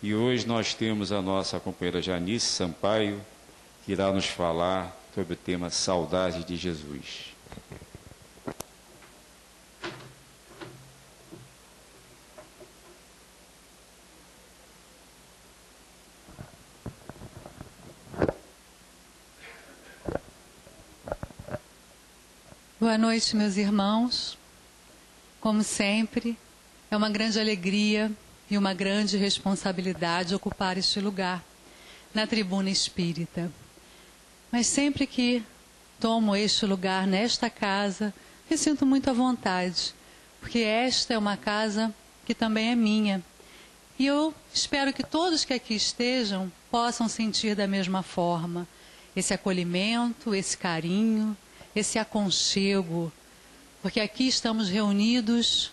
E hoje nós temos a nossa companheira Janice Sampaio, que irá nos falar sobre o tema Saudade de Jesus. Boa noite, meus irmãos. Como sempre, é uma grande alegria e uma grande responsabilidade ocupar este lugar, na tribuna espírita. Mas sempre que tomo este lugar nesta casa, me sinto muito à vontade, porque esta é uma casa que também é minha. E eu espero que todos que aqui estejam possam sentir da mesma forma esse acolhimento, esse carinho, esse aconchego, porque aqui estamos reunidos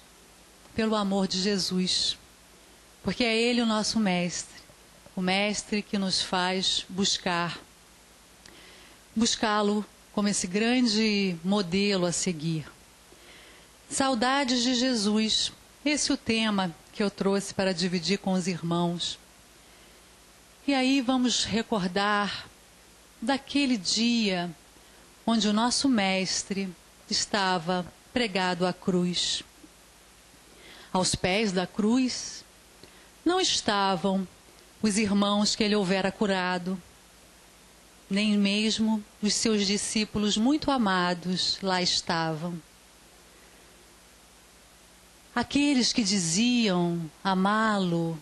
pelo amor de Jesus, porque é Ele o nosso mestre, o mestre que nos faz buscá-lo como esse grande modelo a seguir. Saudades de Jesus, esse é o tema que eu trouxe para dividir com os irmãos. E aí vamos recordar daquele dia onde o nosso mestre estava pregado à cruz. Aos pés da cruz não estavam os irmãos que ele houvera curado, nem mesmo os seus discípulos muito amados lá estavam. Aqueles que diziam amá-lo,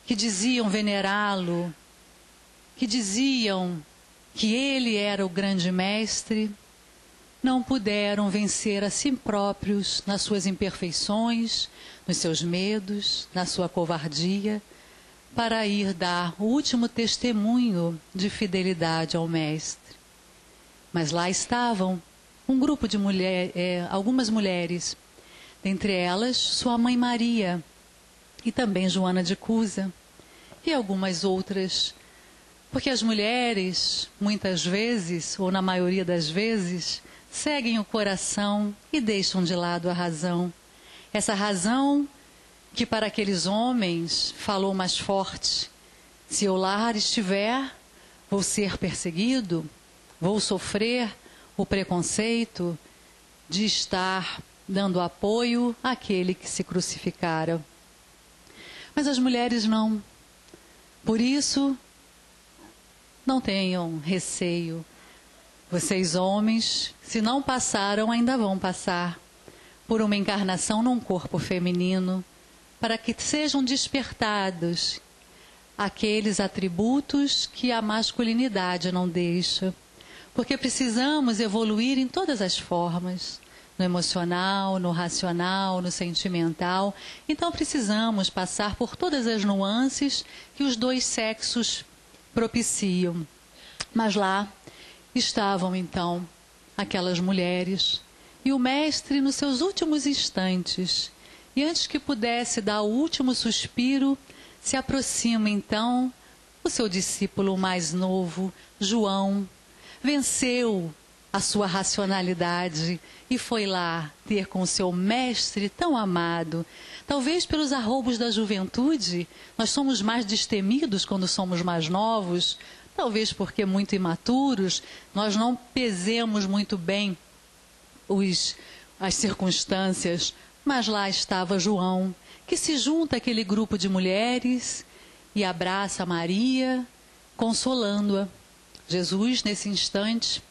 que diziam venerá-lo, que diziam que ele era o grande mestre, não puderam vencer a si próprios nas suas imperfeições, nos seus medos, na sua covardia, para ir dar o último testemunho de fidelidade ao mestre. Mas lá estavam um grupo de algumas mulheres, dentre elas sua mãe Maria e também Joana de Cusa e algumas outras. Porque as mulheres, muitas vezes, ou na maioria das vezes, seguem o coração e deixam de lado a razão. Essa razão que para aqueles homens falou mais forte: se eu lá estiver, vou ser perseguido, vou sofrer o preconceito de estar dando apoio àquele que se crucificara. Mas as mulheres não. Por isso, não tenham receio. Vocês, homens, se não passaram, ainda vão passar por uma encarnação num corpo feminino, para que sejam despertados aqueles atributos que a masculinidade não deixa. Porque precisamos evoluir em todas as formas, no emocional, no racional, no sentimental. Então precisamos passar por todas as nuances que os dois sexos propiciam. Mas lá estavam então aquelas mulheres e o mestre nos seus últimos instantes, e antes que pudesse dar o último suspiro, se aproxima então o seu discípulo mais novo, João. Venceu a sua racionalidade e foi lá ter com o seu mestre tão amado. Talvez pelos arroubos da juventude, nós somos mais destemidos quando somos mais novos, talvez porque muito imaturos, nós não pesemos muito bem as circunstâncias, mas lá estava João, que se junta àquele grupo de mulheres e abraça Maria, consolando-a. Jesus, nesse instante,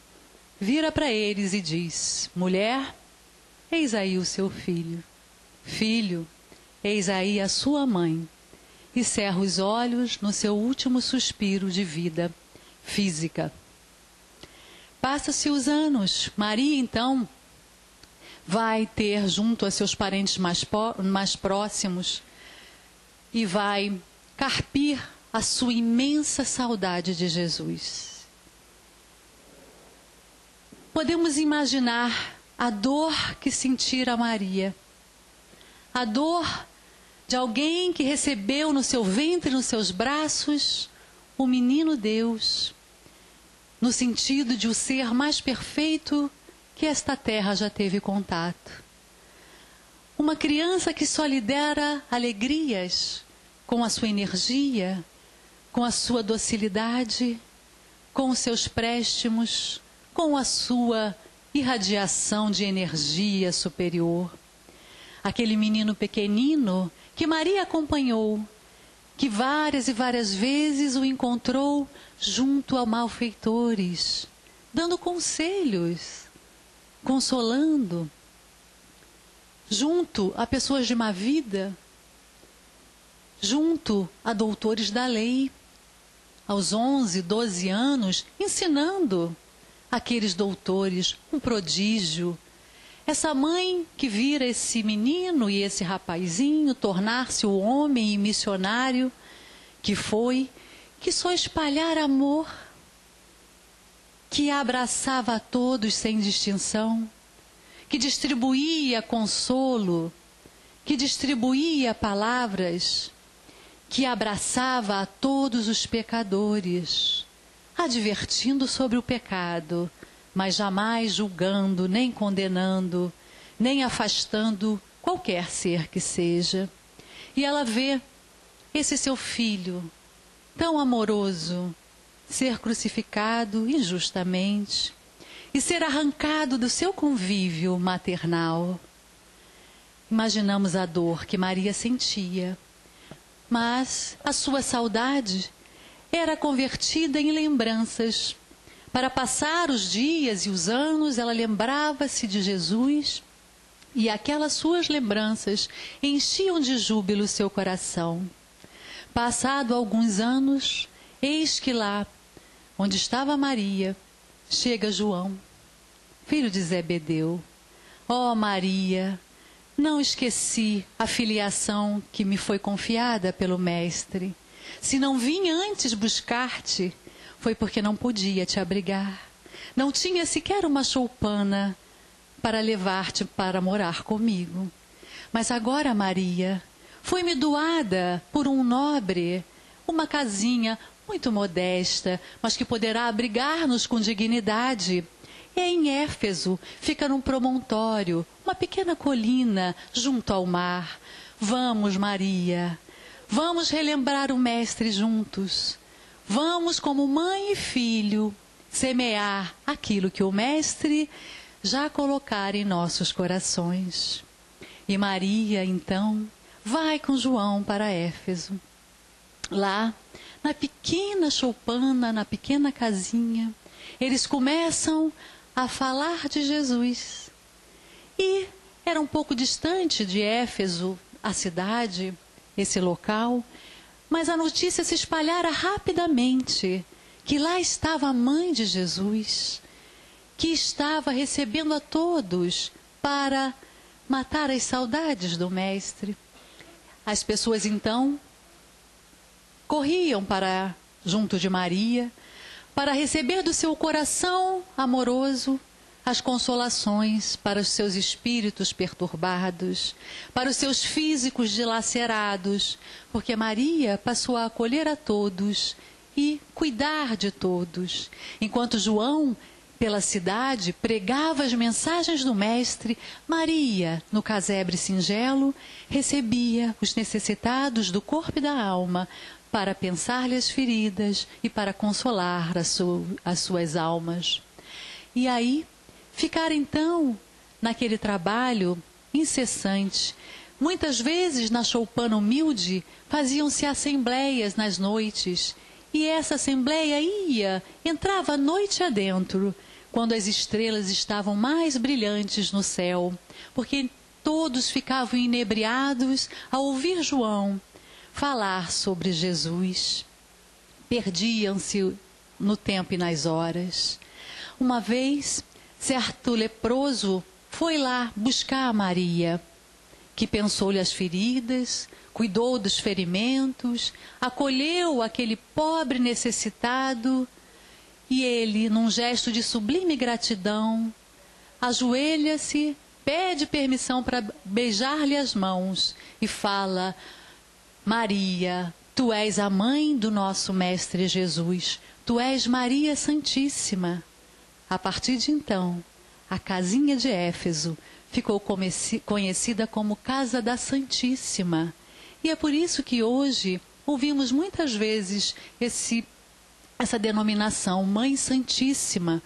vira para eles e diz: mulher, eis aí o seu filho. Filho, eis aí a sua mãe. E cerra os olhos no seu último suspiro de vida física. Passa-se os anos. Maria, então, vai ter junto a seus parentes mais próximos e vai carpir a sua imensa saudade de Jesus. Podemos imaginar a dor que sentira Maria, a dor de alguém que recebeu no seu ventre, nos seus braços, o menino Deus, no sentido de o ser mais perfeito que esta terra já teve contato. Uma criança que só lhe dera alegrias, com a sua energia, com a sua docilidade, com os seus préstimos, com a sua irradiação de energia superior. Aquele menino pequenino que Maria acompanhou, que várias e várias vezes o encontrou junto a malfeitores, dando conselhos, consolando, junto a pessoas de má vida, junto a doutores da lei, aos 11, 12 anos, ensinando aqueles doutores um prodígio. Essa mãe que vira esse menino e esse rapazinho tornar-se o homem e missionário que foi, que só espalhar amor, que abraçava a todos sem distinção, que distribuía consolo, que distribuía palavras, que abraçava a todos os pecadores, advertindo sobre o pecado, mas jamais julgando, nem condenando, nem afastando qualquer ser que seja. E ela vê esse seu filho, tão amoroso, ser crucificado injustamente e ser arrancado do seu convívio maternal. Imaginamos a dor que Maria sentia, mas a sua saudade era convertida em lembranças. Para passar os dias e os anos, ela lembrava-se de Jesus e aquelas suas lembranças enchiam de júbilo seu coração. Passado alguns anos, eis que lá, onde estava Maria, chega João, filho de Zebedeu. Ó Maria, não esqueci a filiação que me foi confiada pelo Mestre. Se não vim antes buscar-te, foi porque não podia te abrigar. Não tinha sequer uma choupana para levar-te para morar comigo. Mas agora, Maria, foi-me doada por um nobre uma casinha muito modesta, mas que poderá abrigar-nos com dignidade. É em Éfeso, fica num promontório, uma pequena colina junto ao mar. Vamos, Maria, vamos relembrar o Mestre juntos. Vamos, como mãe e filho, semear aquilo que o Mestre já colocara em nossos corações. E Maria, então, vai com João para Éfeso. Lá, na pequena choupana, na pequena casinha, eles começam a falar de Jesus. E era um pouco distante de Éfeso, a cidade, esse local, mas a notícia se espalhara rapidamente, que lá estava a mãe de Jesus, que estava recebendo a todos para matar as saudades do Mestre. As pessoas então corriam para junto de Maria, para receber do seu coração amoroso as consolações para os seus espíritos perturbados, para os seus físicos dilacerados, porque Maria passou a acolher a todos e cuidar de todos. Enquanto João, pela cidade, pregava as mensagens do Mestre, Maria, no casebre singelo, recebia os necessitados do corpo e da alma, para pensar-lhe as feridas e para consolar as suas almas. E aí, ficar então naquele trabalho incessante. Muitas vezes na choupana humilde faziam-se assembleias nas noites, e essa assembleia entrava a noite adentro, quando as estrelas estavam mais brilhantes no céu, porque todos ficavam inebriados a ouvir João falar sobre Jesus. Perdiam-se no tempo e nas horas. Uma vez, certo leproso foi lá buscar a Maria, que pensou-lhe as feridas, cuidou dos ferimentos, acolheu aquele pobre necessitado, e ele, num gesto de sublime gratidão, ajoelha-se, pede permissão para beijar-lhe as mãos e fala: Maria, tu és a mãe do nosso Mestre Jesus, tu és Maria Santíssima. A partir de então, a casinha de Éfeso ficou conhecida como Casa da Santíssima. E é por isso que hoje ouvimos muitas vezes essa denominação, Mãe Santíssima.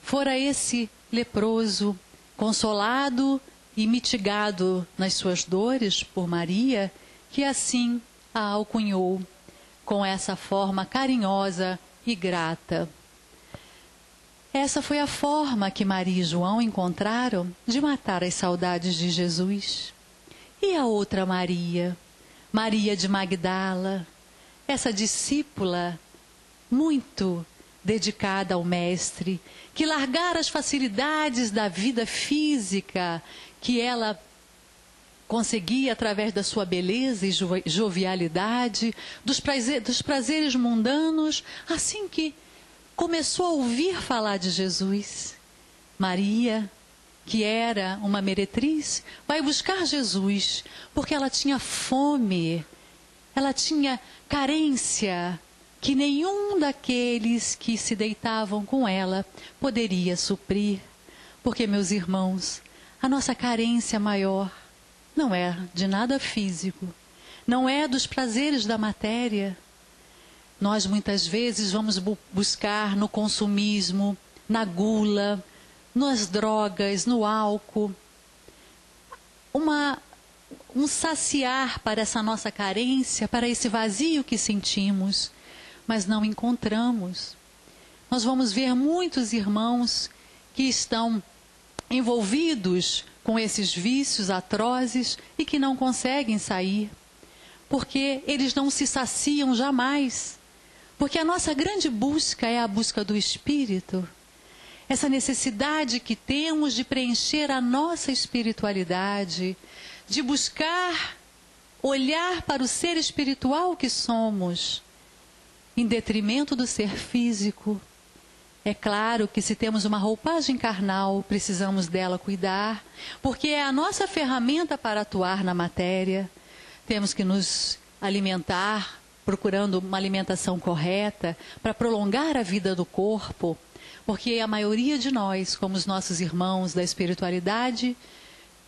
Fora esse leproso consolado e mitigado nas suas dores por Maria, que assim a alcunhou com essa forma carinhosa e grata. Essa foi a forma que Maria e João encontraram de matar as saudades de Jesus. E a outra Maria, Maria de Magdala, essa discípula muito dedicada ao Mestre, que largara as facilidades da vida física que ela conseguia através da sua beleza e jovialidade, dos prazeres mundanos, assim que começou a ouvir falar de Jesus. Maria, que era uma meretriz, vai buscar Jesus, porque ela tinha fome, ela tinha carência, que nenhum daqueles que se deitavam com ela poderia suprir. Porque, meus irmãos, a nossa carência maior não é de nada físico, não é dos prazeres da matéria. Nós muitas vezes vamos buscar no consumismo, na gula, nas drogas, no álcool, um saciar para essa nossa carência, para esse vazio que sentimos, mas não encontramos. Nós vamos ver muitos irmãos que estão envolvidos com esses vícios atrozes e que não conseguem sair, porque eles não se saciam jamais. Porque a nossa grande busca é a busca do Espírito. Essa necessidade que temos de preencher a nossa espiritualidade, de buscar olhar para o ser espiritual que somos, em detrimento do ser físico. É claro que se temos uma roupagem carnal, precisamos dela cuidar, porque é a nossa ferramenta para atuar na matéria. Temos que nos alimentar, procurando uma alimentação correta, para prolongar a vida do corpo, porque a maioria de nós, como os nossos irmãos da espiritualidade,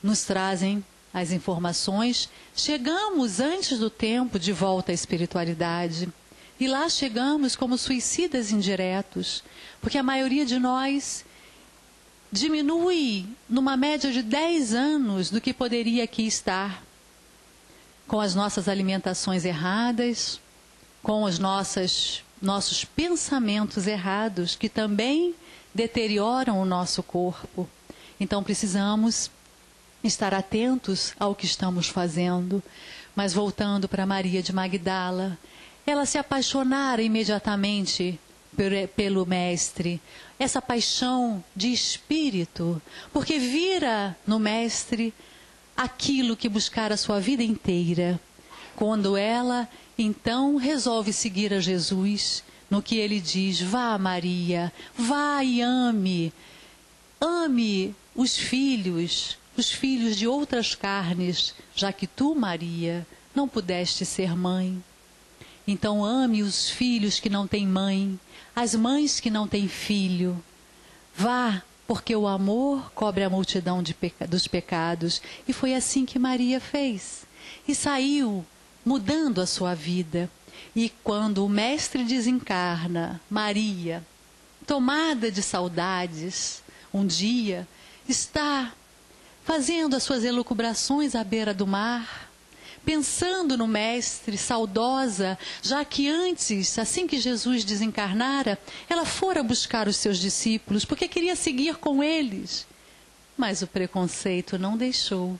nos trazem as informações, chegamos antes do tempo de volta à espiritualidade. E lá chegamos como suicidas indiretos, porque a maioria de nós diminui numa média de 10 anos do que poderia aqui estar, com as nossas alimentações erradas, com os nossos pensamentos errados, que também deterioram o nosso corpo. Então precisamos estar atentos ao que estamos fazendo. Mas voltando para Maria de Magdala, ela se apaixonara imediatamente pelo Mestre, essa paixão de espírito, porque vira no Mestre aquilo que buscara a sua vida inteira. Quando ela, então, resolve seguir a Jesus, no que ele diz: vá, Maria, vá e ame os filhos de outras carnes, já que tu, Maria, não pudeste ser mãe. Então ame os filhos que não têm mãe, as mães que não têm filho. Vá, porque o amor cobre a multidão dos pecados. E foi assim que Maria fez. E saiu mudando a sua vida. E quando o Mestre desencarna, Maria, tomada de saudades, um dia está fazendo as suas elucubrações à beira do mar, pensando no Mestre, saudosa, já que antes, assim que Jesus desencarnara, ela fora buscar os seus discípulos, porque queria seguir com eles. Mas o preconceito não deixou.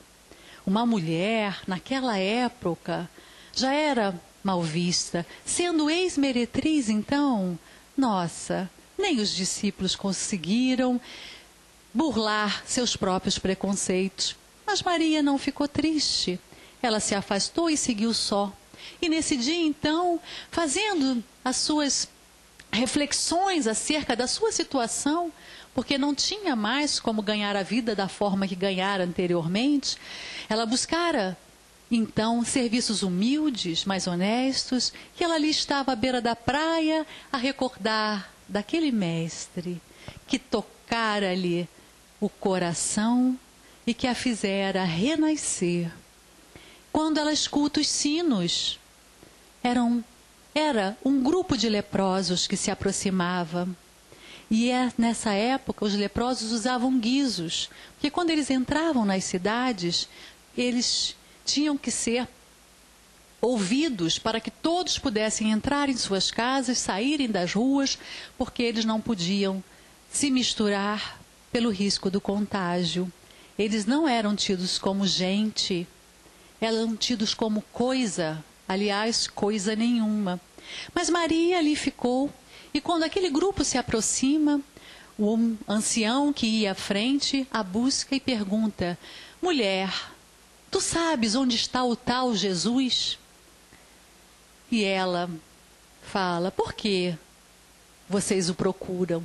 Uma mulher, naquela época, já era mal vista. Sendo ex-meretriz, então, nossa, nem os discípulos conseguiram burlar seus próprios preconceitos. Mas Maria não ficou triste. Ela se afastou e seguiu só. E nesse dia, então, fazendo as suas reflexões acerca da sua situação, porque não tinha mais como ganhar a vida da forma que ganhara anteriormente, ela buscara, então, serviços humildes, mais honestos, e ela ali estava à beira da praia a recordar daquele Mestre que tocara-lhe o coração e que a fizera renascer. quando ela escuta os sinos. Era um grupo de leprosos que se aproximava. E nessa época os leprosos usavam guizos, porque quando eles entravam nas cidades, eles tinham que ser ouvidos para que todos pudessem entrar em suas casas, saírem das ruas, porque eles não podiam se misturar pelo risco do contágio. Eles não eram tidos como gente, eram tidos como coisa, aliás, coisa nenhuma. Mas Maria ali ficou, e quando aquele grupo se aproxima, o ancião que ia à frente a busca e pergunta: mulher, tu sabes onde está o tal Jesus? E ela fala: por que vocês o procuram?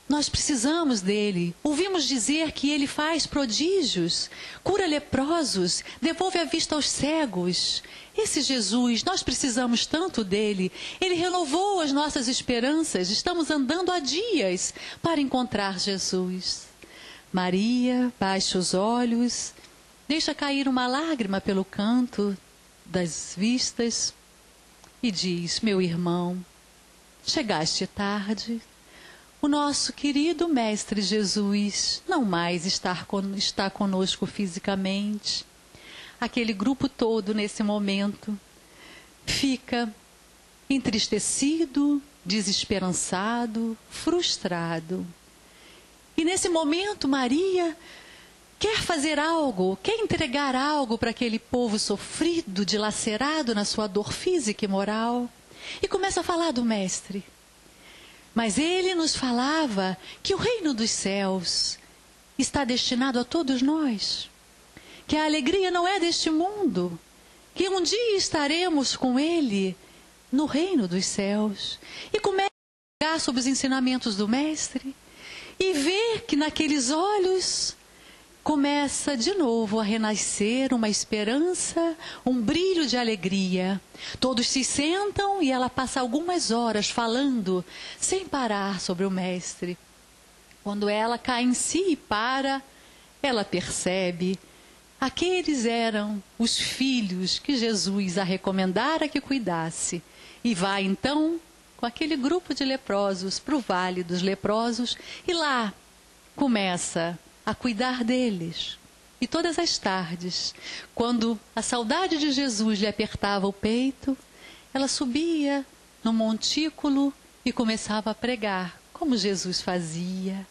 Nós precisamos dele. Ouvimos dizer que ele faz prodígios, cura leprosos, devolve a vista aos cegos. Esse Jesus, nós precisamos tanto dele. Ele renovou as nossas esperanças. Estamos andando há dias para encontrar Jesus. Maria baixa os olhos, deixa cair uma lágrima pelo canto das vistas e diz: meu irmão, chegaste tarde. O nosso querido Mestre Jesus não mais está conosco fisicamente. Aquele grupo todo, nesse momento, fica entristecido, desesperançado, frustrado. E nesse momento, Maria quer fazer algo, quer entregar algo para aquele povo sofrido, dilacerado na sua dor física e moral. E começa a falar do Mestre. Mas ele nos falava que o reino dos céus está destinado a todos nós, que a alegria não é deste mundo, que um dia estaremos com ele no reino dos céus. E começa a olhar sobre os ensinamentos do Mestre e ver que naqueles olhos começa de novo a renascer uma esperança, um brilho de alegria. Todos se sentam e ela passa algumas horas falando sem parar sobre o Mestre. Quando ela cai em si e para, ela percebe: aqueles eram os filhos que Jesus a recomendara que cuidasse. E vai então com aquele grupo de leprosos para o Vale dos Leprosos e lá começa a cuidar deles. E todas as tardes, quando a saudade de Jesus lhe apertava o peito, ela subia no montículo e começava a pregar, como Jesus fazia,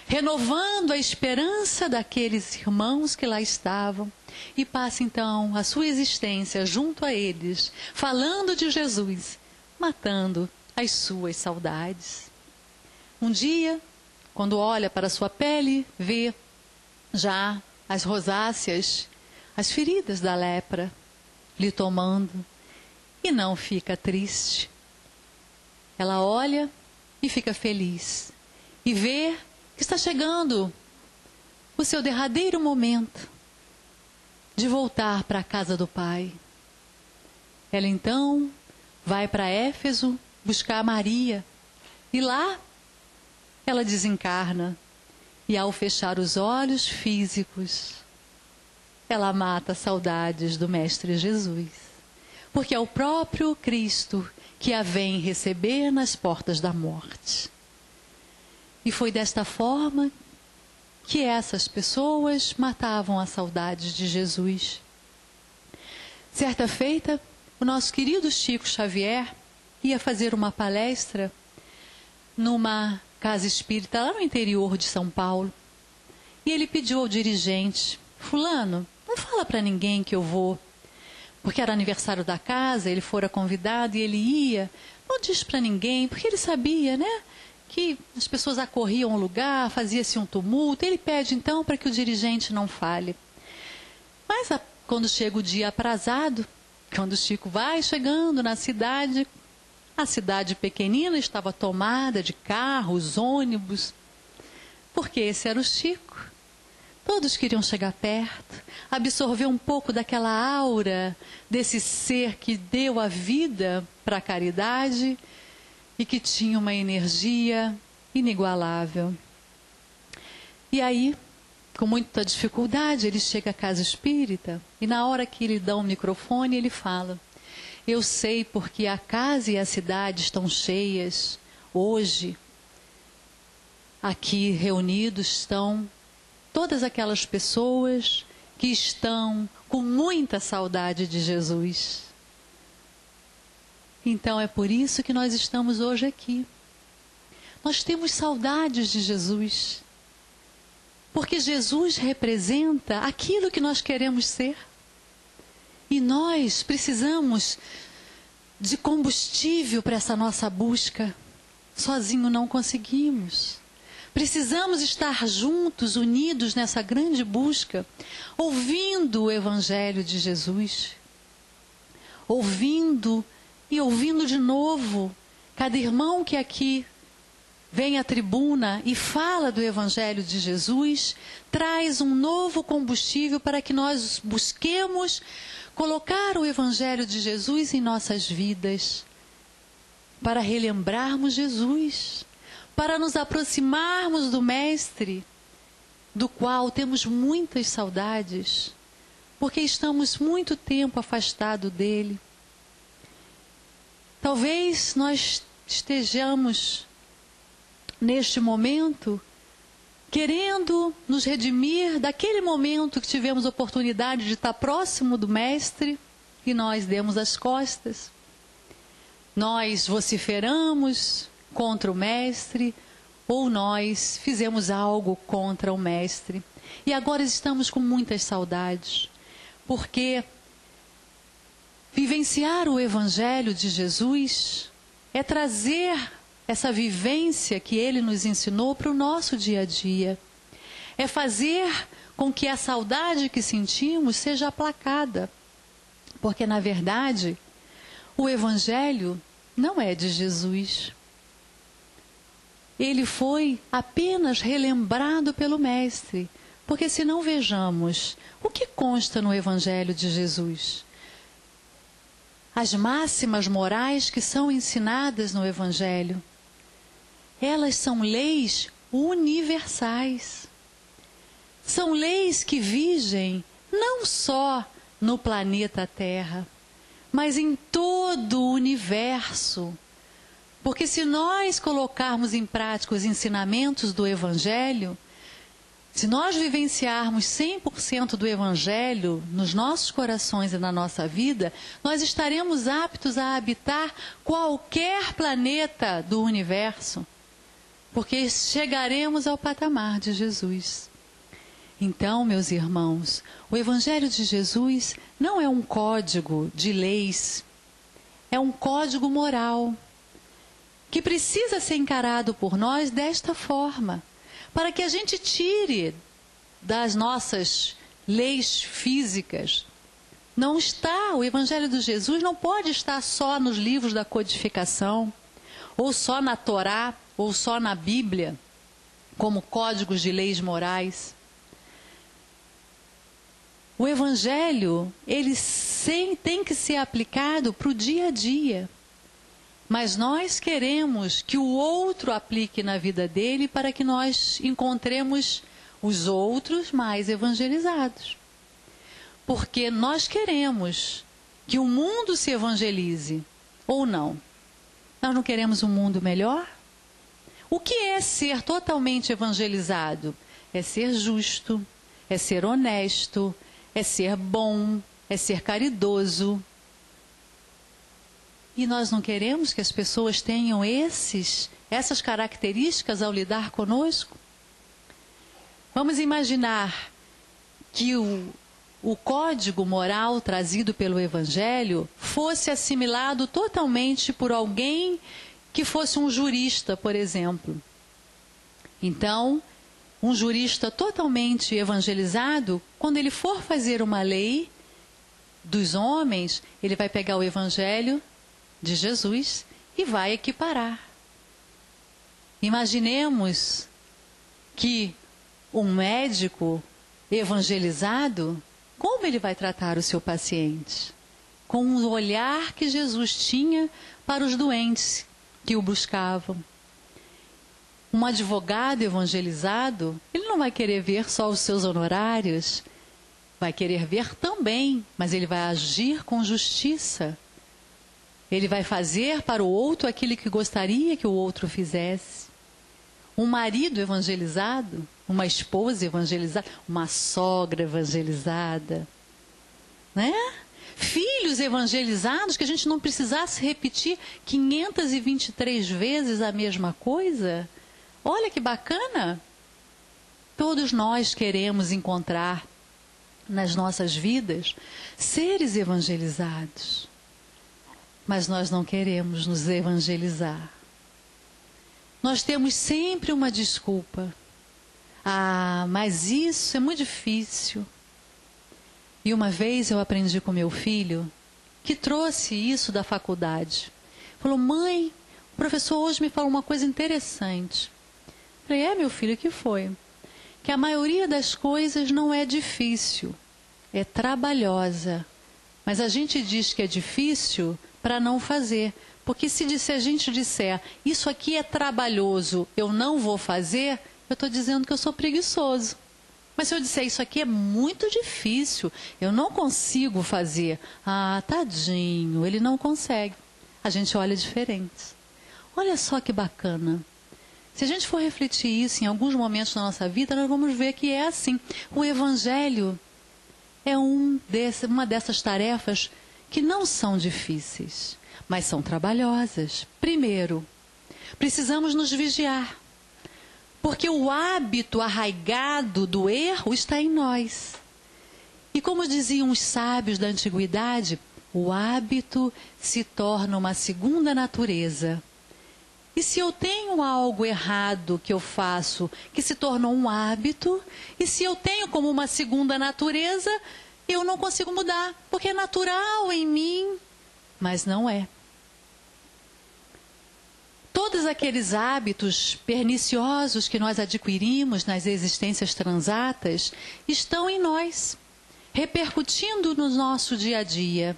renovando a esperança daqueles irmãos que lá estavam, e passa então a sua existência junto a eles, falando de Jesus, matando as suas saudades. Um dia, quando olha para sua pele, vê já as rosáceas, as feridas da lepra lhe tomando, e não fica triste. Ela olha e fica feliz, e vê que está chegando o seu derradeiro momento de voltar para a casa do Pai. Ela então vai para Éfeso buscar Maria, e lá ela desencarna, e ao fechar os olhos físicos, ela mata saudades do Mestre Jesus, porque é o próprio Cristo que a vem receber nas portas da morte. E foi desta forma que essas pessoas matavam a saudade de Jesus. Certa feita, o nosso querido Chico Xavier ia fazer uma palestra numa casa espírita lá no interior de São Paulo. E ele pediu ao dirigente: fulano, não fala para ninguém que eu vou, porque era aniversário da casa, ele fora convidado e ele ia. Não diz para ninguém, porque ele sabia, né, que as pessoas acorriam ao lugar, fazia-se um tumulto. Ele pede então para que o dirigente não fale. Mas quando chega o dia aprazado, quando o Chico vai chegando na cidade, a cidade pequenina estava tomada de carros, ônibus, porque esse era o Chico. Todos queriam chegar perto, absorver um pouco daquela aura desse ser que deu a vida para a caridade e que tinha uma energia inigualável. E aí, com muita dificuldade, ele chega à casa espírita e na hora que ele dá um microfone, ele fala: eu sei porque a casa e a cidade estão cheias. Hoje, aqui reunidos estão todas aquelas pessoas que estão com muita saudade de Jesus. Então é por isso que nós estamos hoje aqui. Nós temos saudades de Jesus. Porque Jesus representa aquilo que nós queremos ser. E nós precisamos de combustível para essa nossa busca. Sozinho não conseguimos. Precisamos estar juntos, unidos nessa grande busca, ouvindo o Evangelho de Jesus. Ouvindo e ouvindo de novo. Cada irmão que aqui vem à tribuna e fala do Evangelho de Jesus, traz um novo combustível para que nós busquemos colocar o Evangelho de Jesus em nossas vidas, para relembrarmos Jesus, para nos aproximarmos do Mestre, do qual temos muitas saudades, porque estamos muito tempo afastados dele. Talvez nós estejamos neste momento, querendo nos redimir daquele momento que tivemos oportunidade de estar próximo do Mestre e nós demos as costas. Nós vociferamos contra o Mestre ou nós fizemos algo contra o Mestre. E agora estamos com muitas saudades, porque vivenciar o Evangelho de Jesus é trazer essa vivência que ele nos ensinou para o nosso dia a dia. É fazer com que a saudade que sentimos seja aplacada. Porque, na verdade, o Evangelho não é de Jesus. Ele foi apenas relembrado pelo Mestre. Porque se não vejamos, o que consta no Evangelho de Jesus? As máximas morais que são ensinadas no Evangelho. Elas são leis universais. São leis que vigem não só no planeta Terra, mas em todo o universo. Porque se nós colocarmos em prática os ensinamentos do Evangelho, se nós vivenciarmos 100% do Evangelho nos nossos corações e na nossa vida, nós estaremos aptos a habitar qualquer planeta do universo. Porque chegaremos ao patamar de Jesus. Então, meus irmãos, o Evangelho de Jesus não é um código de leis, é um código moral, que precisa ser encarado por nós desta forma, para que a gente tire das nossas leis físicas. Não está, o Evangelho de Jesus não pode estar só nos livros da codificação, ou só na Torá, ou só na Bíblia, como códigos de leis morais. O Evangelho, ele tem que ser aplicado para o dia a dia. Mas nós queremos que o outro aplique na vida dele para que nós encontremos os outros mais evangelizados. Porque nós queremos que o mundo se evangelize, ou não? Nós não queremos um mundo melhor? O que é ser totalmente evangelizado? É ser justo, é ser honesto, é ser bom, é ser caridoso. E nós não queremos que as pessoas tenham essas características ao lidar conosco? Vamos imaginar que o código moral trazido pelo Evangelho fosse assimilado totalmente por alguém que fosse um jurista, por exemplo. Então, um jurista totalmente evangelizado, quando ele for fazer uma lei dos homens, ele vai pegar o Evangelho de Jesus e vai equiparar. Imaginemos que um médico evangelizado, como ele vai tratar o seu paciente? Com o olhar que Jesus tinha para os doentes que o buscavam. Um advogado evangelizado, ele não vai querer ver só os seus honorários, vai querer ver também, mas ele vai agir com justiça. Ele vai fazer para o outro aquilo que gostaria que o outro fizesse. Um marido evangelizado, uma esposa evangelizada, uma sogra evangelizada, né? Filhos evangelizados, que a gente não precisasse repetir 523 vezes a mesma coisa. Olha que bacana! Todos nós queremos encontrar nas nossas vidas seres evangelizados. Mas nós não queremos nos evangelizar. Nós temos sempre uma desculpa. Ah, mas isso é muito difícil. E uma vez eu aprendi com meu filho, que trouxe isso da faculdade. Falou, mãe, o professor hoje me falou uma coisa interessante. Falei, meu filho, o que foi? Que a maioria das coisas não é difícil, é trabalhosa. Mas a gente diz que é difícil para não fazer. Porque se a gente disser, isso aqui é trabalhoso, eu não vou fazer, eu estou dizendo que eu sou preguiçoso. Mas se eu disser, isso aqui é muito difícil, eu não consigo fazer. Ah, tadinho, ele não consegue. A gente olha diferente. Olha só que bacana. Se a gente for refletir isso em alguns momentos da nossa vida, nós vamos ver que é assim. O Evangelho é uma dessas tarefas que não são difíceis, mas são trabalhosas. Primeiro, precisamos nos vigiar, porque o hábito arraigado do erro está em nós. E como diziam os sábios da antiguidade, o hábito se torna uma segunda natureza. E se eu tenho algo errado que eu faço, que se tornou um hábito, e se eu tenho como uma segunda natureza, eu não consigo mudar, porque é natural em mim, mas não é. Todos aqueles hábitos perniciosos que nós adquirimos nas existências transatas estão em nós, repercutindo no nosso dia a dia,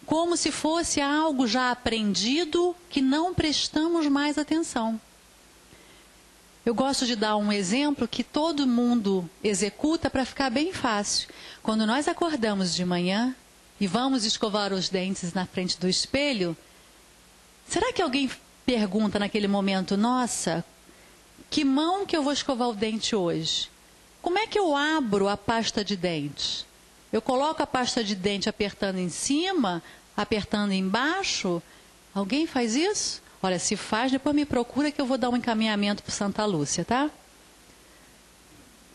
como se fosse algo já aprendido que não prestamos mais atenção. Eu gosto de dar um exemplo que todo mundo executa para ficar bem fácil. Quando nós acordamos de manhã e vamos escovar os dentes na frente do espelho, será que alguém pergunta naquele momento, nossa, que mão que eu vou escovar o dente hoje? Como é que eu abro a pasta de dente? Eu coloco a pasta de dente apertando em cima, apertando embaixo? Alguém faz isso? Olha, se faz, depois me procura que eu vou dar um encaminhamento para Santa Lúcia, tá?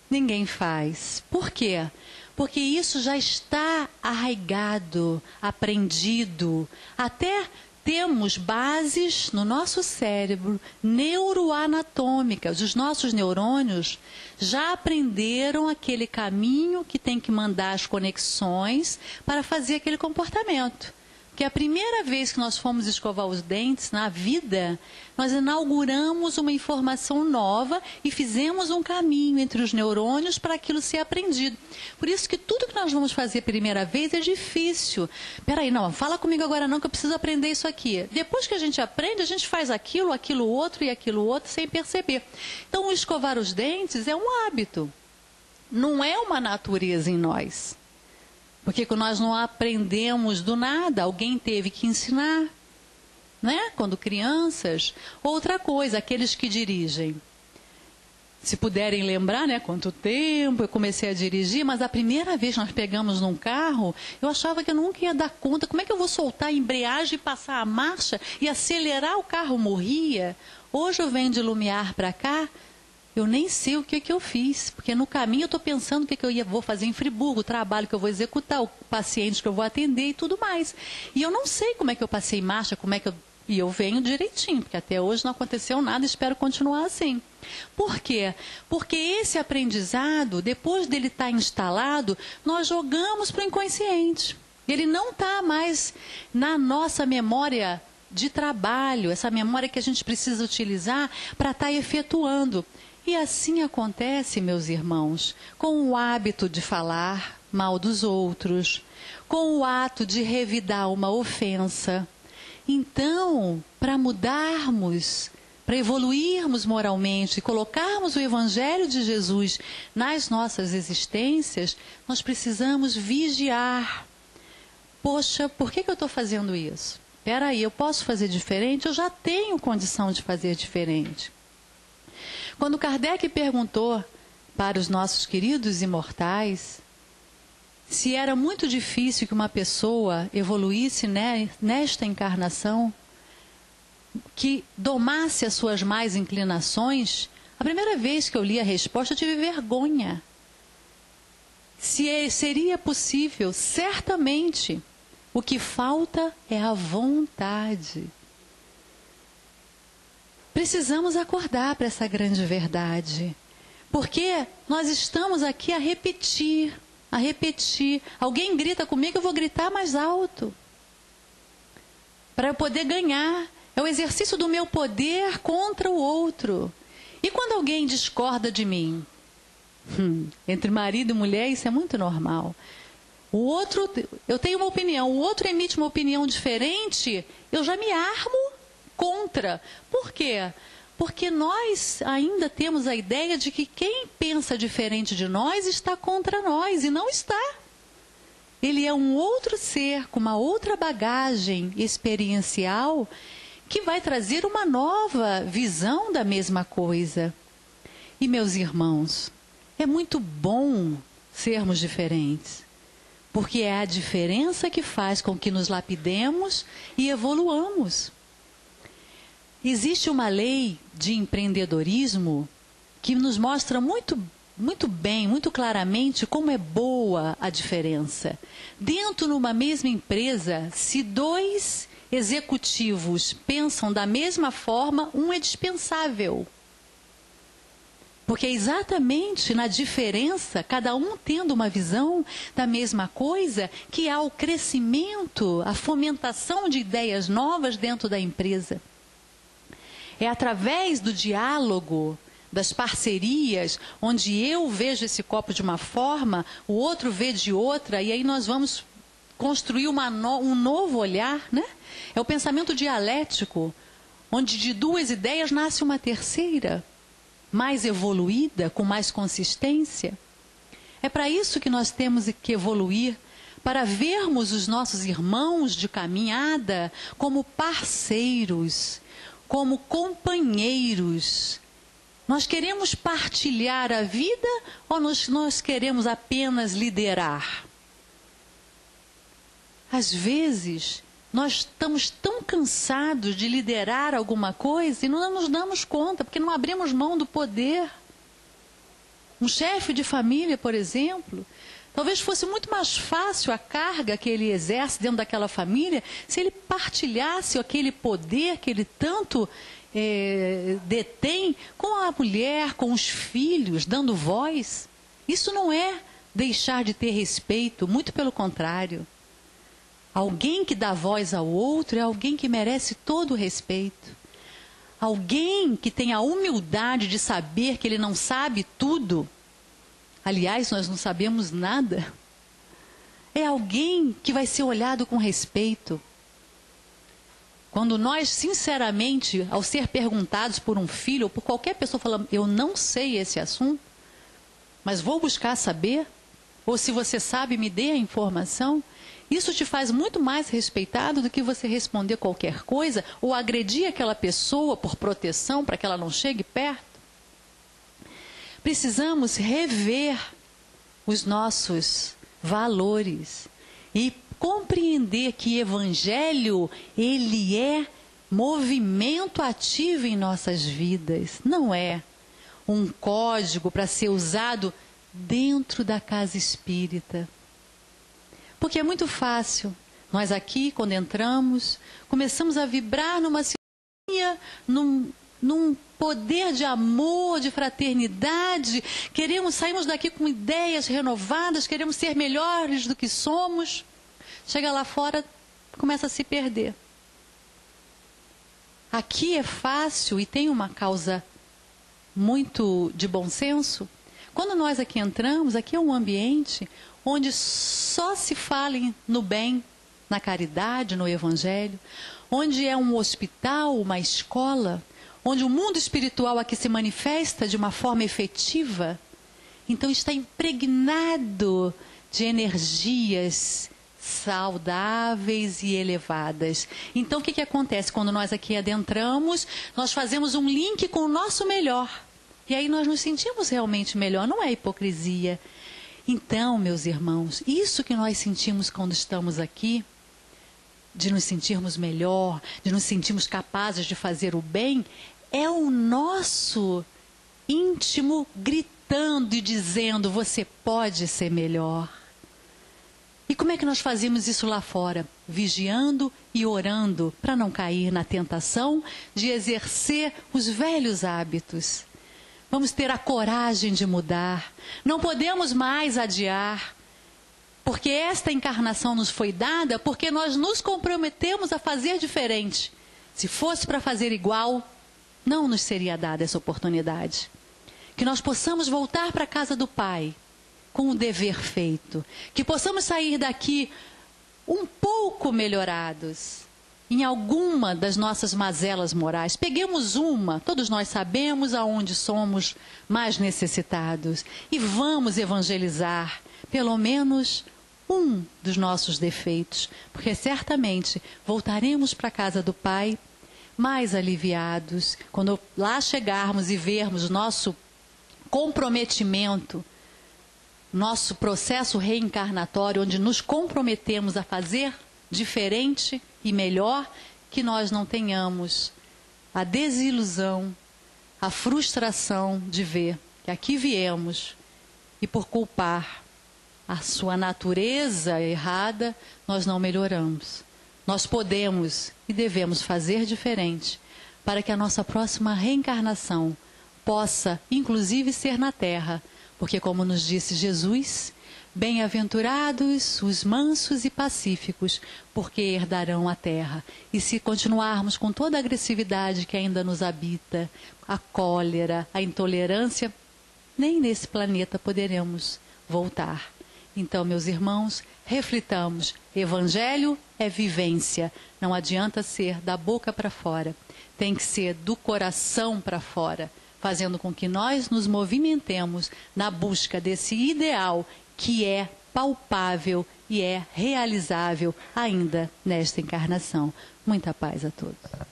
Ninguém faz. Por quê? Porque isso já está arraigado, aprendido. Até temos bases no nosso cérebro neuroanatômicas. Os nossos neurônios já aprenderam aquele caminho que tem que mandar as conexões para fazer aquele comportamento. Porque a primeira vez que nós fomos escovar os dentes na vida, nós inauguramos uma informação nova e fizemos um caminho entre os neurônios para aquilo ser aprendido. Por isso que tudo que nós vamos fazer a primeira vez é difícil. Peraí, não, fala comigo agora não que eu preciso aprender isso aqui. Depois que a gente aprende, a gente faz aquilo outro e aquilo outro sem perceber. Então, o escovar os dentes é um hábito. Não é uma natureza em nós. Porque nós não aprendemos do nada, alguém teve que ensinar, né? Quando crianças. Outra coisa, aqueles que dirigem. Se puderem lembrar, né? Quanto tempo eu comecei a dirigir, mas a primeira vez que nós pegamos num carro, eu achava que eu nunca ia dar conta. Como é que eu vou soltar a embreagem e passar a marcha e acelerar? O carro morria. Hoje eu venho de Lumiar para cá, eu nem sei o que eu fiz, porque no caminho eu estou pensando o que eu vou fazer em Friburgo, o trabalho que eu vou executar, o paciente que eu vou atender e tudo mais. E eu não sei como é que eu passei marcha, e eu venho direitinho, porque até hoje não aconteceu nada, espero continuar assim. Por quê? Porque esse aprendizado, depois dele estar instalado, nós jogamos para o inconsciente. Ele não está mais na nossa memória de trabalho, essa memória que a gente precisa utilizar para estar efetuando. E assim acontece, meus irmãos, com o hábito de falar mal dos outros, com o ato de revidar uma ofensa. Então, para mudarmos para evoluirmos moralmente e colocarmos o Evangelho de Jesus nas nossas existências, nós precisamos vigiar. Poxa, por que eu estou fazendo isso? Espera aí, eu posso fazer diferente? Eu já tenho condição de fazer diferente. Quando Kardec perguntou para os nossos queridos imortais se era muito difícil que uma pessoa evoluísse nesta encarnação, que domasse as suas más inclinações, a primeira vez que eu li a resposta eu tive vergonha. Se seria possível, certamente, o que falta é a vontade. Precisamos acordar para essa grande verdade, porque nós estamos aqui a repetir. Alguém grita comigo, eu vou gritar mais alto, para eu poder ganhar. É o exercício do meu poder contra o outro. E quando alguém discorda de mim? Entre marido e mulher isso é muito normal. O outro, eu tenho uma opinião, o outro emite uma opinião diferente, eu já me armo contra. Por quê? Porque nós ainda temos a ideia de que quem pensa diferente de nós está contra nós, e não está. Ele é um outro ser, com uma outra bagagem experiencial, que vai trazer uma nova visão da mesma coisa. E, meus irmãos, é muito bom sermos diferentes, porque é a diferença que faz com que nos lapidemos e evoluamos. Existe uma lei de empreendedorismo que nos mostra muito bem, muito claramente como é boa a diferença. Dentro de uma mesma empresa, se dois executivos pensam da mesma forma, um é dispensável. Porque é exatamente na diferença, cada um tendo uma visão da mesma coisa, que há o crescimento, a fomentação de ideias novas dentro da empresa. É através do diálogo, das parcerias, onde eu vejo esse copo de uma forma, o outro vê de outra, e aí nós vamos construir um novo olhar, né? É o pensamento dialético, onde de duas ideias nasce uma terceira, mais evoluída, com mais consistência. É para isso que nós temos que evoluir, para vermos os nossos irmãos de caminhada como parceiros, como companheiros. Nós queremos partilhar a vida ou nós queremos apenas liderar? Às vezes, nós estamos tão cansados de liderar alguma coisa e não nos damos conta, porque não abrimos mão do poder. Um chefe de família, por exemplo, talvez fosse muito mais fácil a carga que ele exerce dentro daquela família se ele partilhasse aquele poder que ele tanto detém com a mulher, com os filhos, dando voz. Isso não é deixar de ter respeito, muito pelo contrário. Alguém que dá voz ao outro é alguém que merece todo o respeito. Alguém que tem a humildade de saber que ele não sabe tudo. Aliás, nós não sabemos nada. É alguém que vai ser olhado com respeito. Quando nós, sinceramente, ao ser perguntados por um filho ou por qualquer pessoa, falamos, eu não sei esse assunto, mas vou buscar saber, ou se você sabe, me dê a informação, isso te faz muito mais respeitado do que você responder qualquer coisa ou agredir aquela pessoa por proteção para que ela não chegue perto. Precisamos rever os nossos valores e compreender que Evangelho, ele é movimento ativo em nossas vidas. Não é um código para ser usado dentro da casa espírita. Porque é muito fácil. Nós aqui, quando entramos, começamos a vibrar numa sintonia, num poder de amor, de fraternidade. Saímos daqui com ideias renovadas, queremos ser melhores do que somos. Chega lá fora, começa a se perder. Aqui é fácil e tem uma causa muito de bom senso. Quando nós aqui entramos, aqui é um ambiente onde só se fala no bem, na caridade, no Evangelho, onde é um hospital, uma escola, onde o mundo espiritual aqui se manifesta de uma forma efetiva, então está impregnado de energias saudáveis e elevadas. Então o que acontece? Quando nós aqui adentramos, nós fazemos um link com o nosso melhor. E aí nós nos sentimos realmente melhor, não é hipocrisia. Então, meus irmãos, isso que nós sentimos quando estamos aqui, de nos sentirmos melhor, de nos sentirmos capazes de fazer o bem, é o nosso íntimo gritando e dizendo: você pode ser melhor. E como é que nós fazemos isso lá fora? Vigiando e orando para não cair na tentação de exercer os velhos hábitos. Vamos ter a coragem de mudar. Não podemos mais adiar. Porque esta encarnação nos foi dada porque nós nos comprometemos a fazer diferente. Se fosse para fazer igual, não nos seria dada essa oportunidade. Que nós possamos voltar para a casa do Pai com o dever feito. Que possamos sair daqui um pouco melhorados em alguma das nossas mazelas morais. Peguemos uma, todos nós sabemos aonde somos mais necessitados. E vamos evangelizar pelo menos um dos nossos defeitos. Porque certamente voltaremos para a casa do Pai mais aliviados. Quando lá chegarmos e vermos o nosso comprometimento, nosso processo reencarnatório, onde nos comprometemos a fazer diferente e melhor, que nós não tenhamos a desilusão, a frustração de ver que aqui viemos e por culpar a sua natureza errada, nós não melhoramos. Nós podemos e devemos fazer diferente para que a nossa próxima reencarnação possa, inclusive, ser na Terra. Porque, como nos disse Jesus, bem-aventurados os mansos e pacíficos, porque herdarão a terra. E se continuarmos com toda a agressividade que ainda nos habita, a cólera, a intolerância, nem nesse planeta poderemos voltar. Então, meus irmãos, reflitamos. Evangelho é vivência. Não adianta ser da boca para fora. Tem que ser do coração para fora, fazendo com que nós nos movimentemos na busca desse ideal que é palpável e é realizável ainda nesta encarnação. Muita paz a todos.